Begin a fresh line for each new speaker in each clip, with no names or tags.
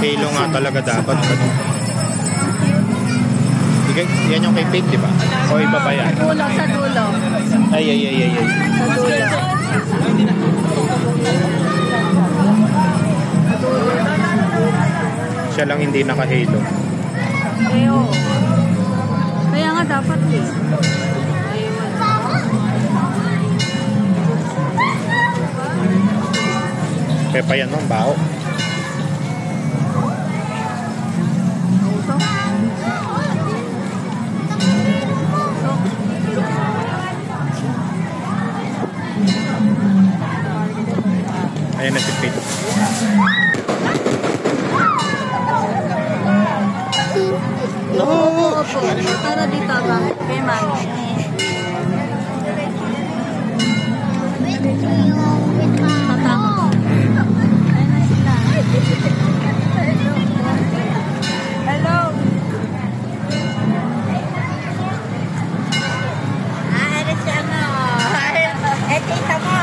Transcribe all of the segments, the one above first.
Halo nga talaga dapat. Yan yung kay Pete, di ba? O iba pa yan?
Sa dulo.
Ay.
Sa dulo.
Siya lang hindi naka-halo.
Kaya nga dapat eh.
Kaya pa yan ng bao. Ayan na si Pete.
No! Para dito ba? Kay mami. Tatama. Ayan na sila. Hello! Ano siya mo? Tita mo!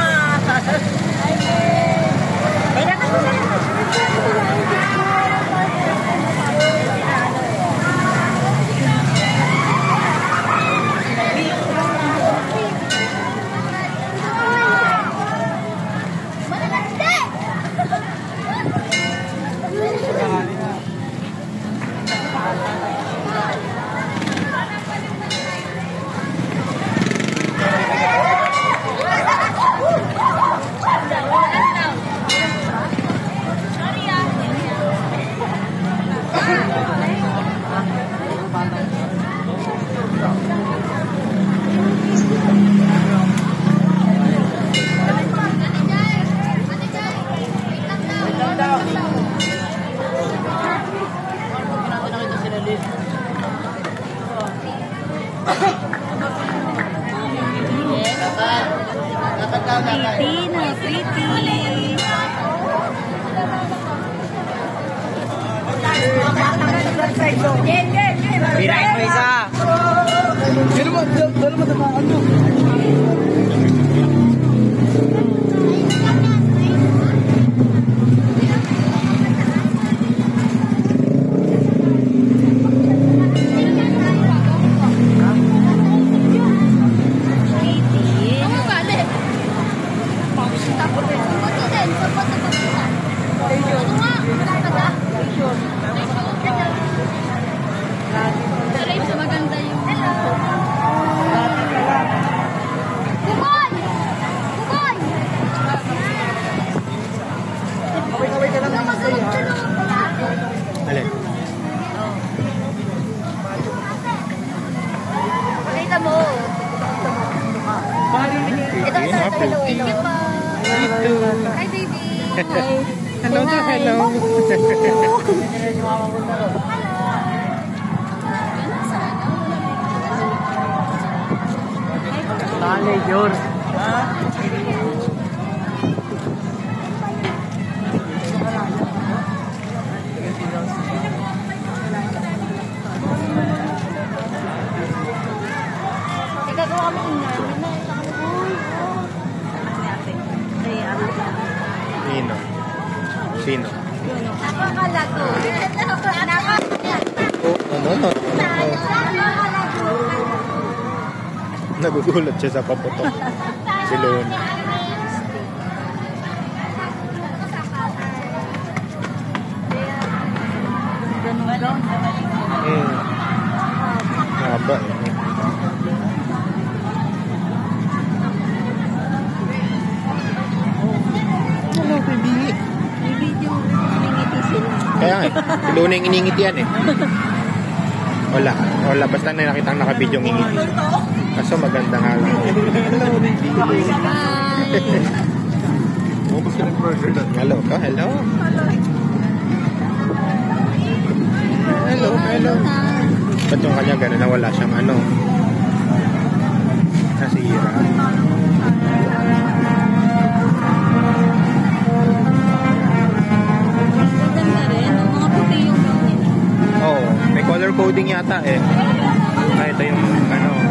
Pinain mo isa. Dalo mo tamaan mo.
Hi, baby.
Hello to hello.
Dale, George.
Sino?
Napakalago.
No. Nagugulat siya sa paputok. Si Luna. Haba. Hello, baby. Kaya nga si Luna yung iningiti yan eh. Wala, basta na nakita ang naka-video yung ingiti. Kaso maganda nga lang. Hello, baby. Umubos ka ng burger doon. Hello. Ba't yung kanya gano'n na wala siyang ano? Nasira. May color coding yata eh. Ito yung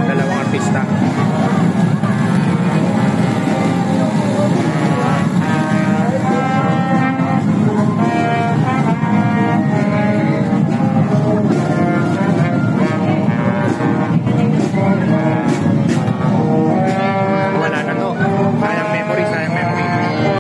dalawang artista.